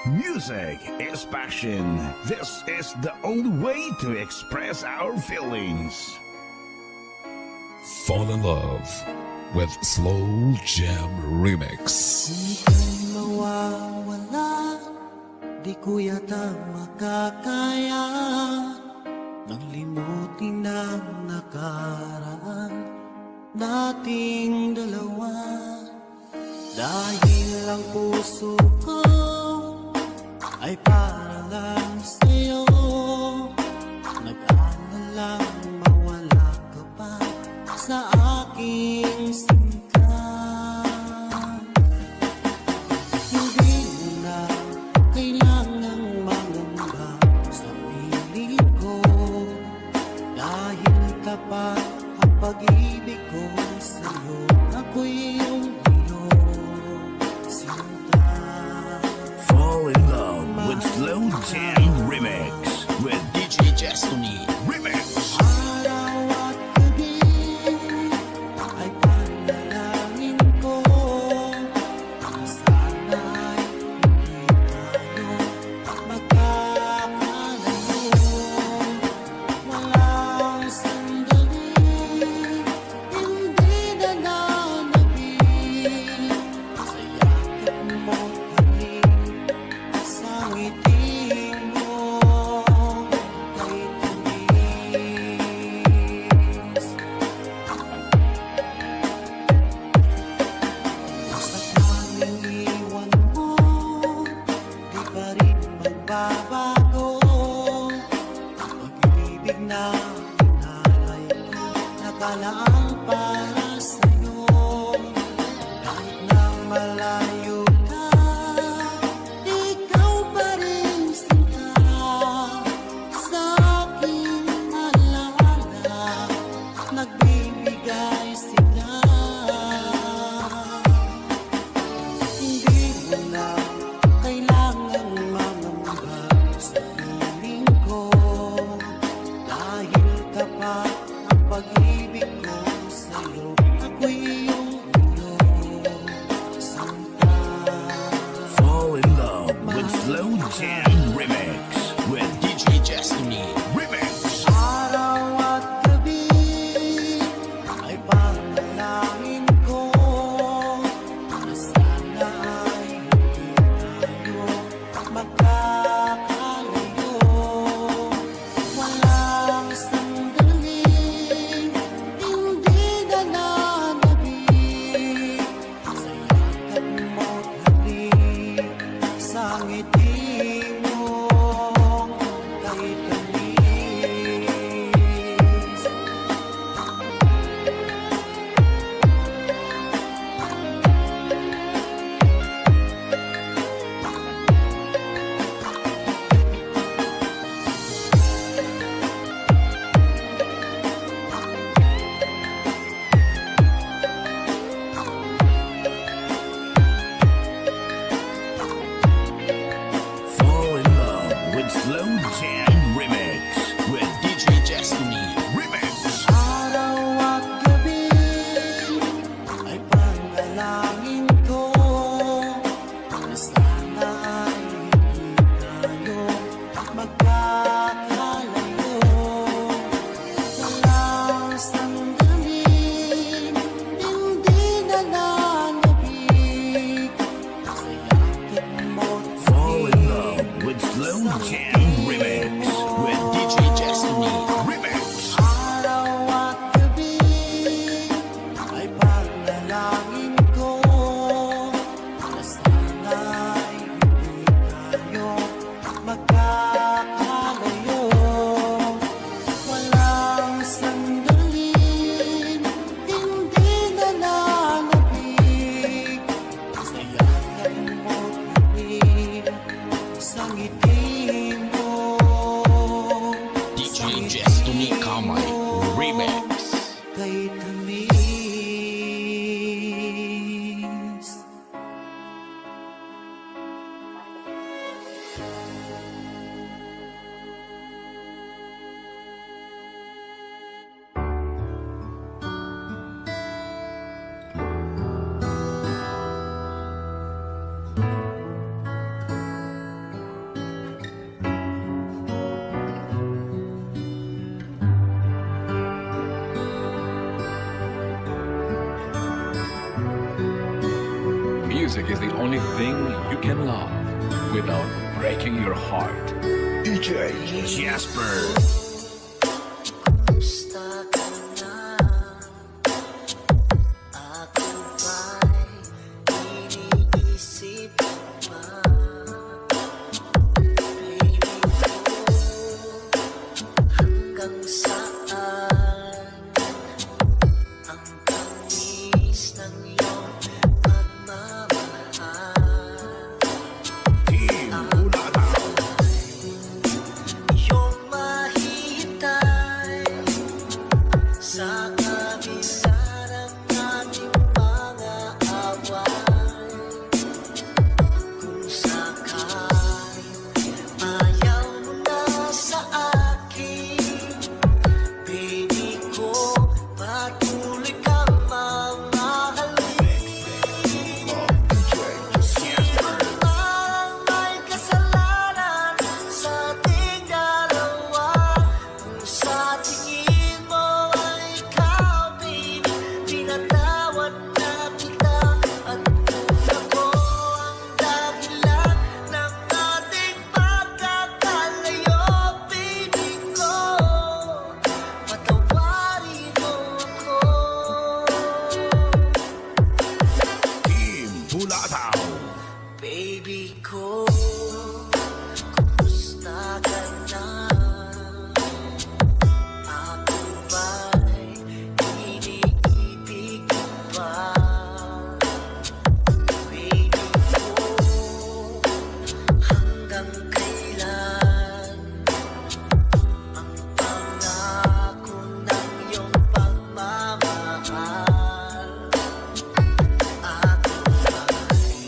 Music is passion. This is the only way to express our feelings. Fall in love with Slow Jam Remix. Kung ika'y mawawala, di ko yata makakaya nang limutin ang nakaraan nating dalawa. Dahil ang puso ko ay para lang sa'yo, nag-aalalang mawala ka pa sa aking singka. Hindi mo na kailangang mangamba sa piling ko, dahil tapat ang pag-ibig ko sa'yo. Ako'y iyong with Slow Jam Remix with DJ Destiny Remix. Araw at gabi ay panalangin ko na sana'y hindi tayo magkakalayo. Walang sandali, hindi na nanabig sa yakap mo. Babago pag-ibig na inalay ko, nakalaang para sa'yo. Kahit na malayo ka, ikaw pa rin sinta sa aking alaala, nagbibigay sila. Hindi mo na kailangan sa piling ko, dahil tapat ang pag-ibig ko sa'yo. Ako'y iyong sinta. Fall in love with Slow Jam Remix with DJ Destiny Remix. Araw at gabi ay panalangin ko na sana ay hindi tayo magkakalayo. Walang sandali, hindi na nanabig sa yakap mo't halik, sa ngiti mo kay tamis. Fall in love with Slow Jam Remix with DJ Destiny Remix. Araw at gabi ay panalangin ko na sana ay hindi tayo magkakalayo. Walang sandali, hindi na nanabig sa yakap mo't Fall in love with Slow Jam Remix with DJ Destiny Remix. araw at gabi ay panalangin ko na sana ay hindi tayo magkakalayo. Walang sandali, hindi na nanabig sa yakap mo't halik, sa ngiti mo, DJ Destiny Kamay Remix. kay tamis. Music is the only thing you can love without breaking your heart. DJ Jasper. Kumusta ka na? Ako ba'y iniisip mo pa? Baby ko, hanggang saan ang tamis ng iyong pagmamahal? Team Bulataw. Iyong mahihintay sa kabila ng ating mga away. Kung sakaling ayaw mo na sa akin, baby ko, patuloy kang mamahalin. Parang may kasalanan sa ating dalawa. Kung sa tingin mo ay ikaw, baby, pinatawad na kita. At kung ako ang dahilan ng ating pagkakalayo, baby ko, patawarin mo ako. Team Bulataw. Baby ko, kumusta ka na? Ako ba'y iniibig mo pa? Baby ko, hanggang kailan ang pangako ng iyong pagmamahal? Ako ba'y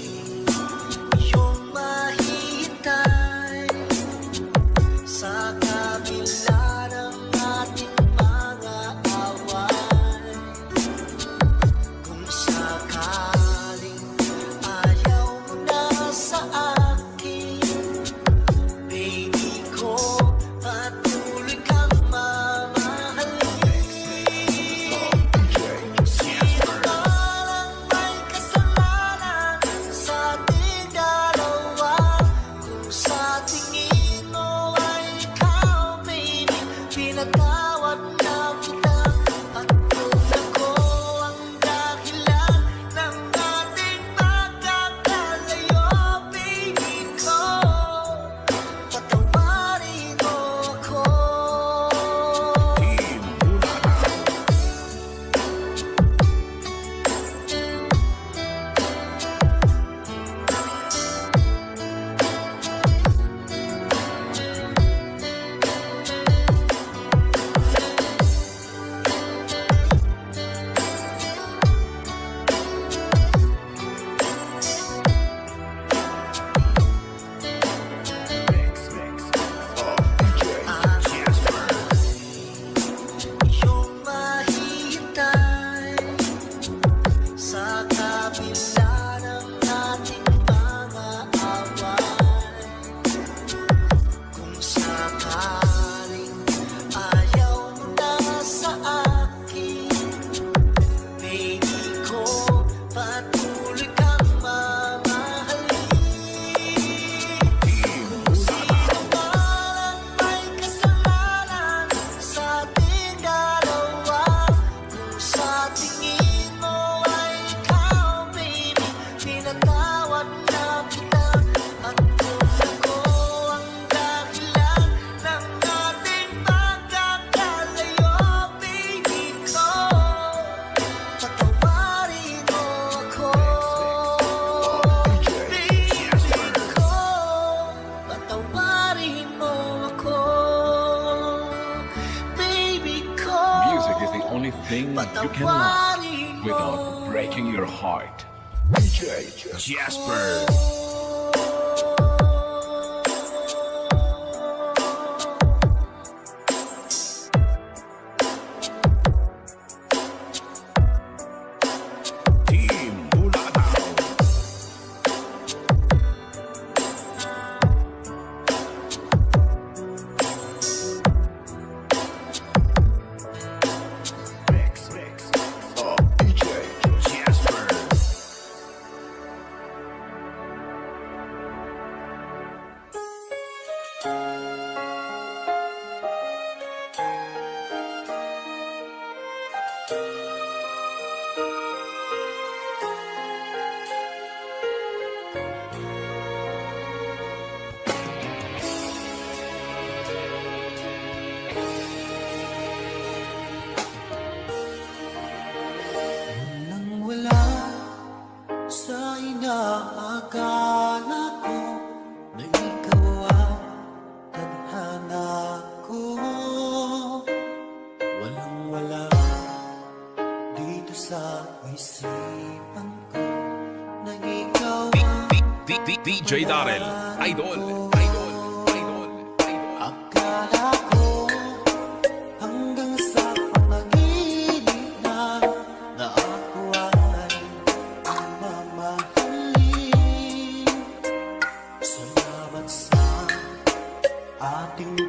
iyong mahihintay sa kabila ng ating mga away? Kung sakaling ayaw mo na sa akin, baby ko, patuloy kang mamahalin. Parang may kasalanan sa ating dalawa. Kung sa tingin mo ay ikaw, baby, pinatawad na kita. At kung ako ang dahilan ng ating pagkakalayo, baby ko, patawarin mo ako. Team Bulataw. Jasper. Iyong mahihintay sa kabila ng ating mga away. Kung sakaling ayaw mo na sa akin, baby ko, patuloy kang mamahalin. Team Bulataw. Parang may kasalanan sa ating dalawa. Kung sa tingin mo ay ikaw, baby, pinatawad na kita. At kung ako ang dahilan ng ating pagkakalayo, baby ko, patawarin mo ako. Baby ko, patawarin mo ako. Baby ko, Music is the only thing you can love patawarin mo. without breaking your heart. DJ Jasper. Team Bulataw. DJ Jasper. Akala ko na ikaw ang tadhana ko. Walang-wala dito sa isipan ko na ikaw ang DJ Darrell, idol, idol, idol, idol. akala ko hanggang sa panaginip na ako ay mamahalin. Salamat sa ating